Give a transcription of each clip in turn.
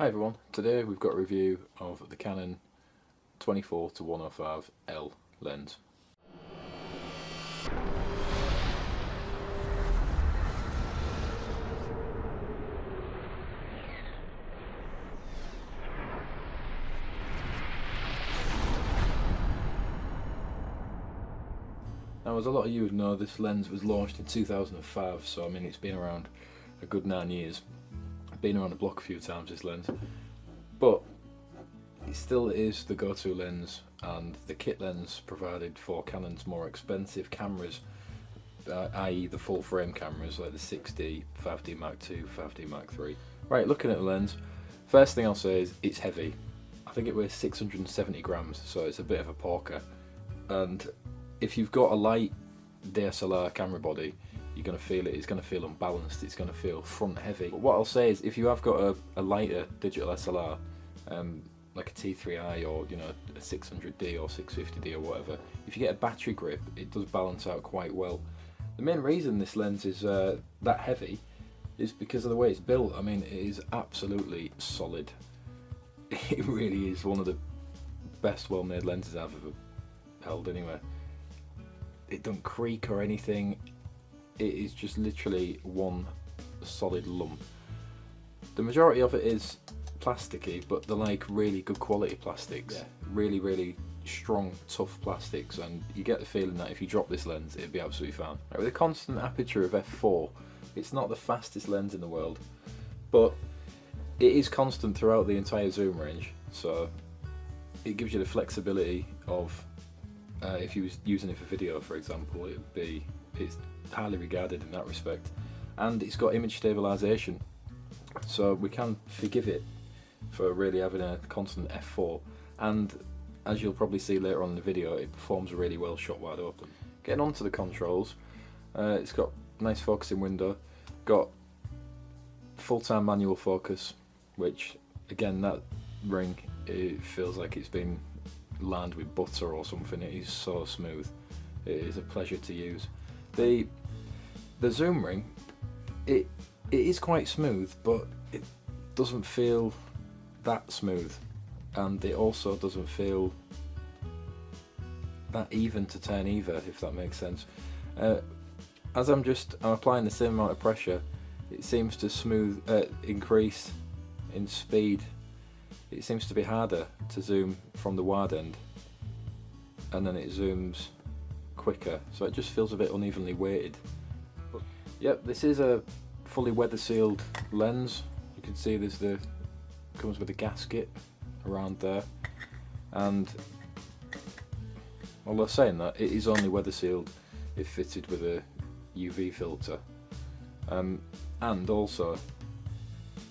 Hi everyone, today we've got a review of the Canon 24-105mm lens. Now, as a lot of you would know, this lens was launched in 2005, so I mean it's been around a good 9 years. Been around the block a few times, this lens, but it still is the go-to lens and the kit lens provided for Canon's more expensive cameras, i.e. the full frame cameras like the 6D, 5D Mark II, 5D Mark III. Right, looking at the lens, first thing I'll say is it's heavy. I think it weighs 670 grams, so it's a bit of a porker, and if you've got a light DSLR camera body, you're going to feel it. It's going to feel unbalanced, it's going to feel front heavy. But what I'll say is, if you have got a lighter digital SLR, like a T3i or a 600D or 650D or whatever, if you get a battery grip, it does balance out quite well. The main reason this lens is that heavy is because of the way it's built. I mean, it is absolutely solid. It really is one of the best well-made lenses I've ever held anyway. It doesn't creak or anything. It is just literally one solid lump. The majority of it is plasticky, but they're like really good quality plastics. Yeah. Really strong, tough plastics, and you get the feeling that if you drop this lens, it'd be absolutely fine. Right, with a constant aperture of f4, it's not the fastest lens in the world, but it is constant throughout the entire zoom range, so it gives you the flexibility of if you was using it for video, for example, it's highly regarded in that respect. And it's got image stabilization, so we can forgive it for really having a constant f4, and as you'll probably see later on in the video, it performs really well shot wide open. Getting on to the controls, it's got nice focusing window, got full-time manual focus, which again, that ring, it feels like it's been lined with butter or something. It is so smooth, it is a pleasure to use. The zoom ring, it is quite smooth, but it doesn't feel that smooth, and it also doesn't feel that even to turn either, if that makes sense. As I'm applying the same amount of pressure, it seems to increase in speed. It seems to be harder to zoom from the wide end, and then it zooms quicker, so it just feels a bit unevenly weighted. But, yep, this is a fully weather sealed lens. You can see comes with a gasket around there, and although saying that, it is only weather sealed if fitted with a UV filter, and also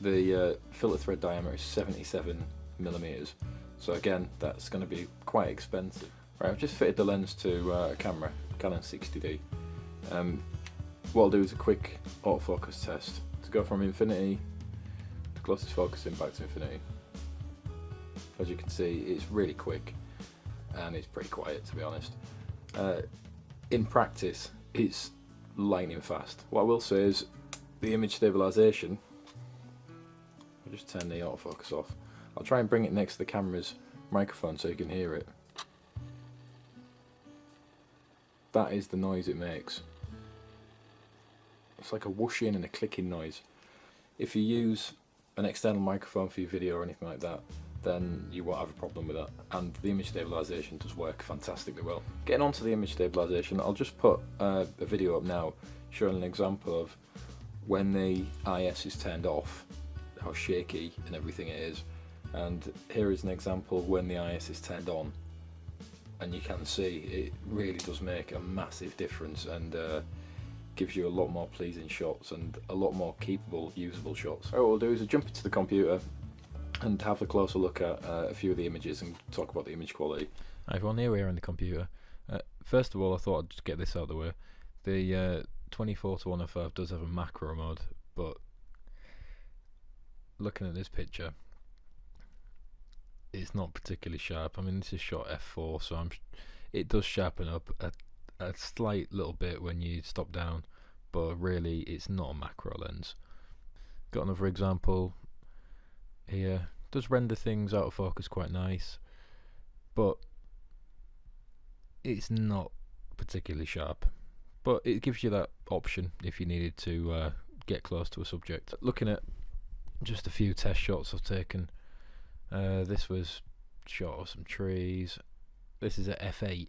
the filter thread diameter is 77mm, so again, that's going to be quite expensive. Right, I've just fitted the lens to a camera, Canon 60D. What I'll do is a quick autofocus test to go from infinity, the closest focusing, back to infinity. As you can see, it's really quick and it's pretty quiet, to be honest. In practice, it's lightning fast. What I will say is the image stabilization, I'll just turn the autofocus off. I'll try and bring it next to the camera's microphone so you can hear it. That is the noise it makes. It's like a whooshing and a clicking noise. If you use an external microphone for your video or anything like that, then you won't have a problem with that, and the image stabilization does work fantastically well. Getting onto the image stabilization, I'll just put a video up now showing an example of when the IS is turned off, how shaky and everything it is, and here is an example when the IS is turned on, and you can see it really does make a massive difference, and gives you a lot more pleasing shots and a lot more keepable, usable shots. What we'll do is jump into the computer and have a closer look at a few of the images and talk about the image quality. Hi everyone, here we are in the computer. First of all, I thought I'd just get this out of the way. The 24-105 does have a macro mode, but looking at this picture, it's not particularly sharp. I mean, this is shot f4, so it does sharpen up a slight little bit when you stop down, but really it's not a macro lens. Got another example here. Does render things out of focus quite nice, but it's not particularly sharp. But it gives you that option if you needed to get close to a subject. Looking at just a few test shots I've taken, this was shot of some trees. This is at f8,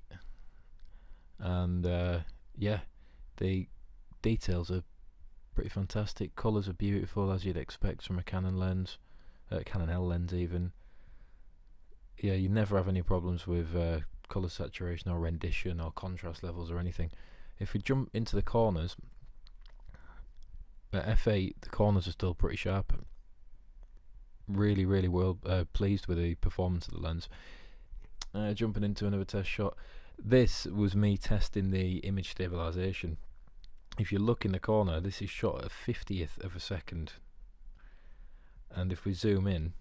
and yeah, the details are pretty fantastic. Colours are beautiful, as you'd expect from a Canon lens, Canon L lens even. Yeah, you never have any problems with colour saturation or rendition or contrast levels or anything. If we jump into the corners, at f8 the corners are still pretty sharp. Really well pleased with the performance of the lens. Jumping into another test shot, this was me testing the image stabilization. If you look in the corner, this is shot at a 50th of a second, and if we zoom in,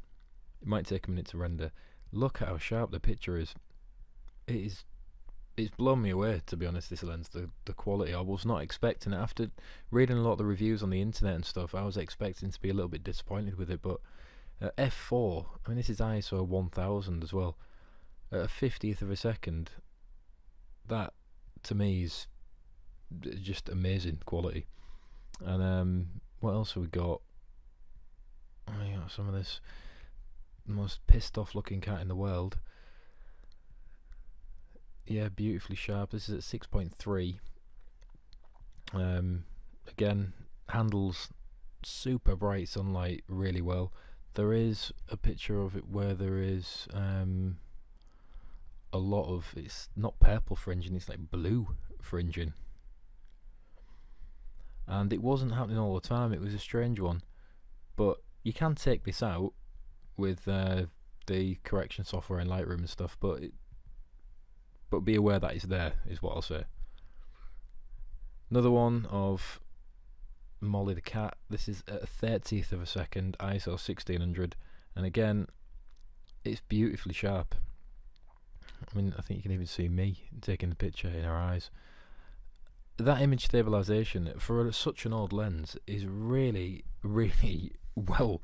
it might take a minute to render. Look at how sharp the picture is. It's blown me away, to be honest, this lens, the quality. I was not expecting it. After reading a lot of the reviews on the internet and stuff, I was expecting to be a little bit disappointed with it, but f4, I mean, this is ISO 1000 as well, at a 50th of a second, that to me is just amazing quality. And what else have we got? We got some of this most pissed off looking cat in the world. Yeah, beautifully sharp. This is at 6.3. Again, handles super bright sunlight really well. There is a picture of it where there is a lot of, it's not purple fringing, it's like blue fringing. And it wasn't happening all the time, it was a strange one. But you can take this out with the correction software in Lightroom and stuff, but be aware that it's there, is what I'll say. Another one of Molly the cat. This is at a 30th of a second, ISO 1600, and again, it's beautifully sharp. I mean, I think you can even see me taking the picture in her eyes. That image stabilization for such an old lens is really well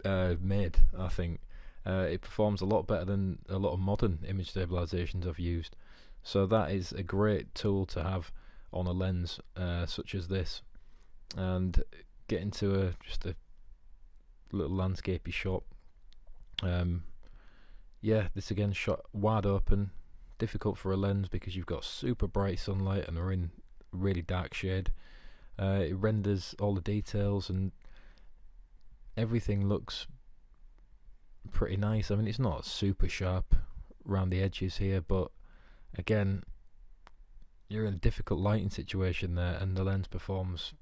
made, I think. It performs a lot better than a lot of modern image stabilizations I've used. So that is a great tool to have on a lens such as this. And get into just a little landscapey shot. Yeah, this again shot wide open, difficult for a lens because you've got super bright sunlight and they're in really dark shade. It renders all the details and everything looks pretty nice. I mean, it's not super sharp around the edges here, but again, you're in a difficult lighting situation there and the lens performs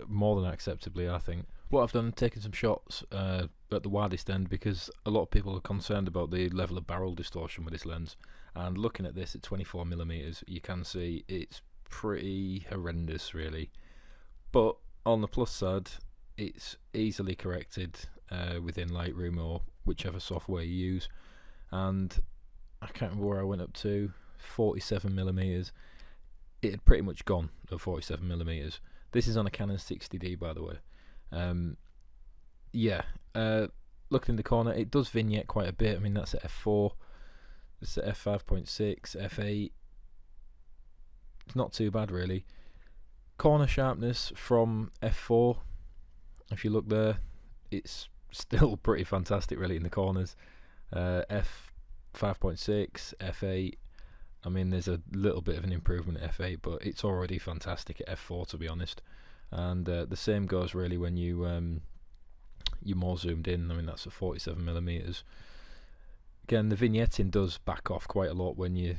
more than acceptably, I think. What I've done, taken some shots at the widest end because a lot of people are concerned about the level of barrel distortion with this lens, and looking at this at 24mm, you can see it's pretty horrendous really, but on the plus side, it's easily corrected within Lightroom or whichever software you use. And I can't remember where I went up to, 47mm. It had pretty much gone at 47mm. This is on a Canon 60D, by the way. Yeah, looking in the corner, it does vignette quite a bit. I mean, that's at f4, it's at f5.6, f8. It's not too bad really. Corner sharpness from f4, if you look there, it's still pretty fantastic really in the corners. f5.6, f8, I mean there's a little bit of an improvement at f8, but it's already fantastic at f4 to be honest. And the same goes really when you're more zoomed in. I mean that's at 47mm. Again, the vignetting does back off quite a lot when you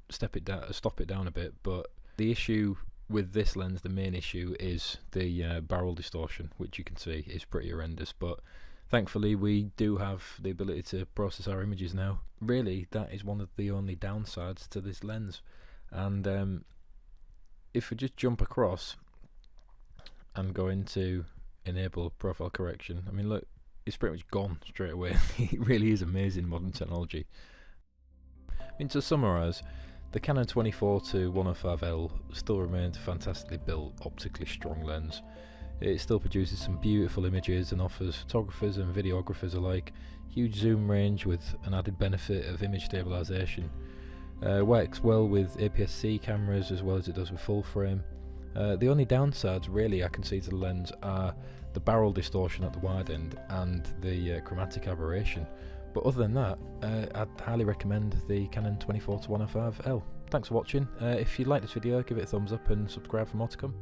stop it down a bit, but the issue with this lens, the main issue is the barrel distortion, which you can see is pretty horrendous, but thankfully we do have the ability to process our images now. Really, that is one of the only downsides to this lens. And if we just jump across and go into enable profile correction, I mean look, it's pretty much gone straight away. It really is amazing modern technology. I mean, to summarise, the Canon 24-105mm still remains a fantastically built, optically strong lens. it still produces some beautiful images and offers photographers and videographers alike huge zoom range with an added benefit of image stabilization. Works well with APS-C cameras as well as it does with full frame. The only downsides really I can see to the lens are the barrel distortion at the wide end and the chromatic aberration. But other than that, I'd highly recommend the Canon 24-105mm. Thanks for watching. If you like this video, give it a thumbs up and subscribe for more to come.